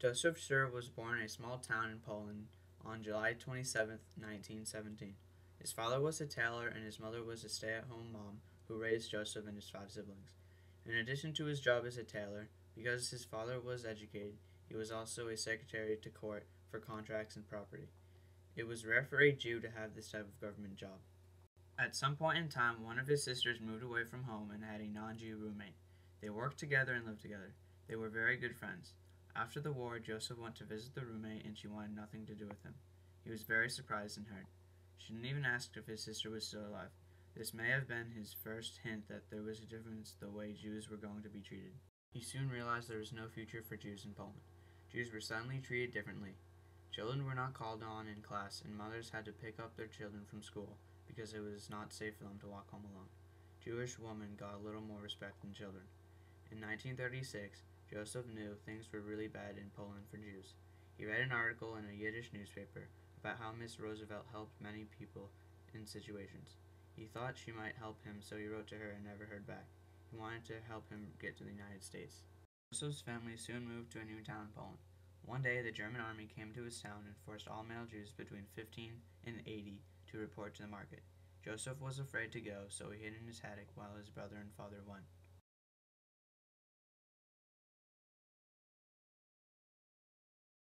Joseph Sher was born in a small town in Poland on July 27, 1917. His father was a tailor and his mother was a stay-at-home mom who raised Joseph and his 5 siblings. In addition to his job as a tailor, because his father was educated, he was also a secretary to court for contracts and property. It was rare for a Jew to have this type of government job. At some point in time, one of his sisters moved away from home and had a non-Jew roommate. They worked together and lived together. They were very good friends. After the war, Joseph went to visit the roommate and she wanted nothing to do with him. He was very surprised and hurt. She didn't even ask if his sister was still alive. This may have been his first hint that there was a difference the way Jews were going to be treated. He soon realized there was no future for Jews in Poland. Jews were suddenly treated differently. Children were not called on in class, and mothers had to pick up their children from school because it was not safe for them to walk home alone. Jewish women got a little more respect than children. In 1936, Joseph knew things were really bad in Poland for Jews. He read an article in a Yiddish newspaper about how Miss Roosevelt helped many people in situations. He thought she might help him, so he wrote to her and never heard back. He wanted to help him get to the United States. Joseph's family soon moved to a new town in Poland. One day, the German army came to his town and forced all male Jews between 15 and 80 to report to the market. Joseph was afraid to go, so he hid in his attic while his brother and father went.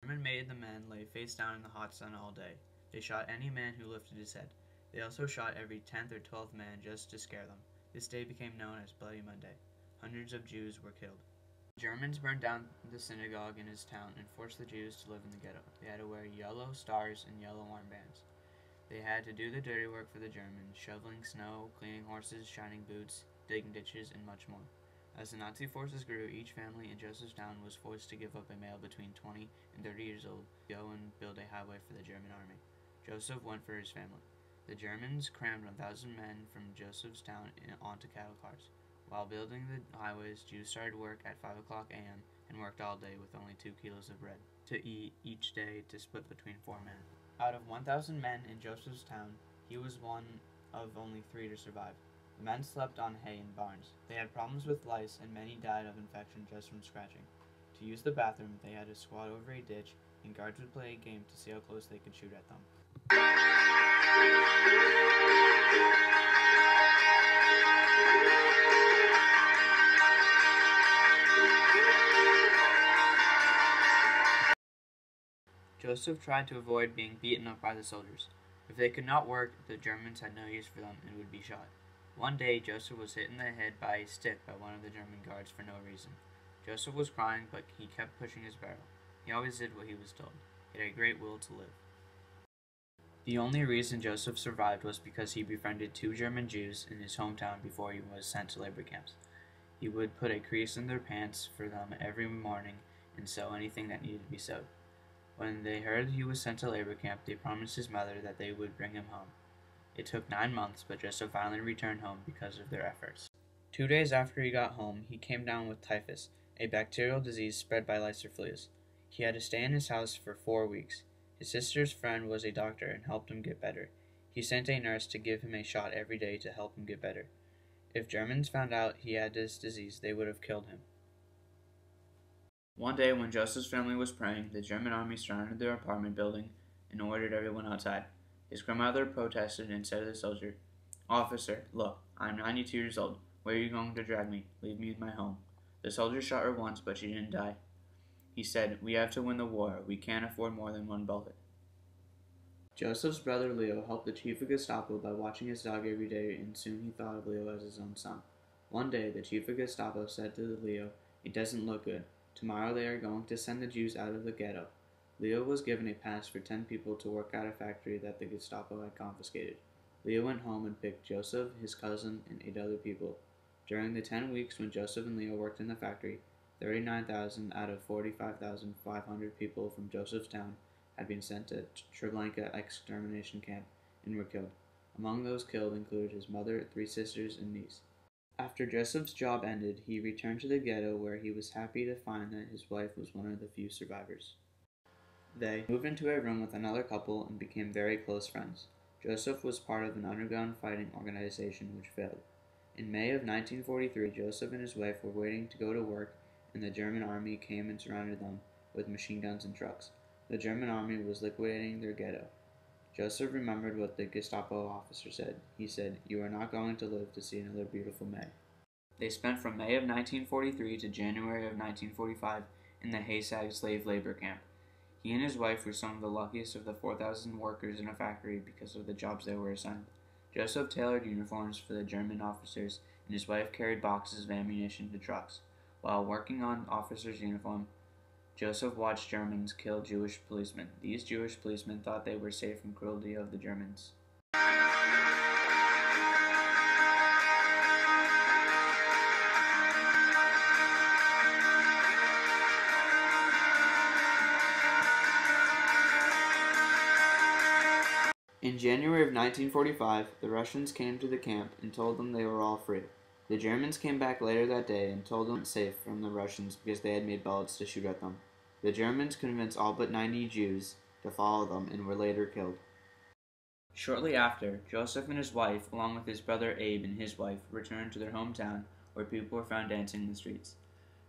The German made the men lay face down in the hot sun all day. They shot any man who lifted his head. They also shot every 10th or 12th man just to scare them. This day became known as Bloody Monday. Hundreds of Jews were killed. The Germans burned down the synagogue in his town and forced the Jews to live in the ghetto. They had to wear yellow stars and yellow armbands. They had to do the dirty work for the Germans, shoveling snow, cleaning horses, shining boots, digging ditches, and much more. As the Nazi forces grew, each family in Joseph's town was forced to give up a male between 20 and 30 years old to go and build a highway for the German army. Joseph went for his family. The Germans crammed 1,000 men from Joseph's town onto cattle cars. While building the highways, Jews started work at 5 o'clock a.m. and worked all day with only 2 kilos of bread to eat each day to split between 4 men. Out of 1,000 men in Joseph's town, he was one of only 3 to survive. The men slept on hay in barns. They had problems with lice and many died of infection just from scratching. To use the bathroom, they had to squat over a ditch and guards would play a game to see how close they could shoot at them. Joseph tried to avoid being beaten up by the soldiers. If they could not work, the Germans had no use for them and would be shot. One day, Joseph was hit in the head by a stick by one of the German guards for no reason. Joseph was crying, but he kept pushing his barrel. He always did what he was told. He had a great will to live. The only reason Joseph survived was because he befriended 2 German Jews in his hometown before he was sent to labor camps. He would put a crease in their pants for them every morning and sew anything that needed to be sewed. When they heard he was sent to labor camp, they promised his mother that they would bring him home. It took 9 months, but Joseph finally returned home because of their efforts. 2 days after he got home, he came down with typhus, a bacterial disease spread by lice or fleas. He had to stay in his house for 4 weeks. His sister's friend was a doctor and helped him get better. He sent a nurse to give him a shot every day to help him get better. If Germans found out he had this disease, they would have killed him. One day when Joseph's family was praying, the German army surrounded their apartment building and ordered everyone outside. His grandmother protested and said to the soldier, "Officer, look, I am 92 years old. Where are you going to drag me? Leave me in my home." The soldier shot her once, but she didn't die. He said, "We have to win the war. We can't afford more than 1 bullet." Joseph's brother Leo helped the chief of Gestapo by watching his dog every day, and soon he thought of Leo as his own son. One day, the chief of Gestapo said to Leo, "It doesn't look good. Tomorrow they are going to send the Jews out of the ghetto." Leo was given a pass for 10 people to work at a factory that the Gestapo had confiscated. Leo went home and picked Joseph, his cousin, and 8 other people. During the 10 weeks when Joseph and Leo worked in the factory, 39,000 out of 45,500 people from Joseph's town had been sent to Treblinka extermination camp and were killed. Among those killed included his mother, 3 sisters, and niece. After Joseph's job ended, he returned to the ghetto where he was happy to find that his wife was one of the few survivors. They moved into a room with another couple and became very close friends. Joseph was part of an underground fighting organization which failed. In May of 1943, Joseph and his wife were waiting to go to work and the German army came and surrounded them, with machine guns and trucks. The German army was liquidating their ghetto. Joseph remembered what the Gestapo officer said. He said, "You are not going to live to see another beautiful May." They spent from May of 1943 to January of 1945 in the Haysag slave labor camp. He and his wife were some of the luckiest of the 4,000 workers in a factory because of the jobs they were assigned. Joseph tailored uniforms for the German officers, and his wife carried boxes of ammunition to trucks. While working on officers' uniform, Joseph watched Germans kill Jewish policemen. These Jewish policemen thought they were safe from cruelty of the Germans. In January of 1945, the Russians came to the camp and told them they were all free. The Germans came back later that day and told them it was safe from the Russians because they had made bullets to shoot at them. The Germans convinced all but 90 Jews to follow them and were later killed. Shortly after, Joseph and his wife, along with his brother Abe and his wife, returned to their hometown where people were found dancing in the streets.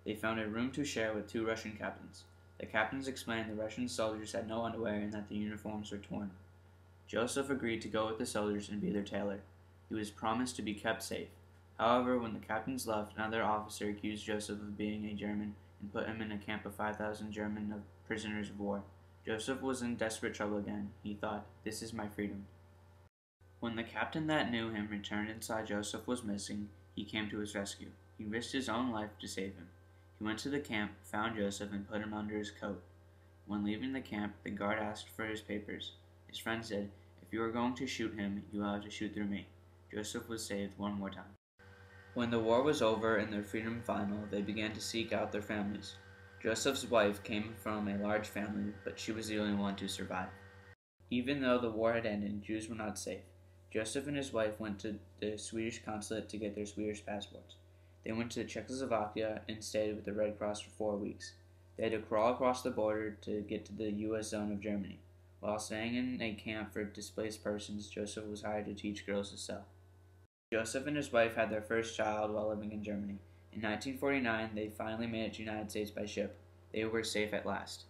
They found a room to share with 2 Russian captains. The captains explained the Russian soldiers had no underwear and that the uniforms were torn. Joseph agreed to go with the soldiers and be their tailor. He was promised to be kept safe. However, when the captains left, another officer accused Joseph of being a German and put him in a camp of 5,000 German prisoners of war. Joseph was in desperate trouble again. He thought, "This is my freedom." When the captain that knew him returned and saw Joseph was missing, he came to his rescue. He risked his own life to save him. He went to the camp, found Joseph, and put him under his coat. When leaving the camp, the guard asked for his papers. His friend said, "If you are going to shoot him, you will have to shoot through me." Joseph was saved one more time. When the war was over and their freedom final, they began to seek out their families. Joseph's wife came from a large family, but she was the only one to survive. Even though the war had ended, Jews were not safe. Joseph and his wife went to the Swedish consulate to get their Swedish passports. They went to Czechoslovakia and stayed with the Red Cross for 4 weeks. They had to crawl across the border to get to the U.S. zone of Germany. While staying in a camp for displaced persons, Joseph was hired to teach girls to sew. Joseph and his wife had their first child while living in Germany. In 1949, they finally made it to the United States by ship. They were safe at last.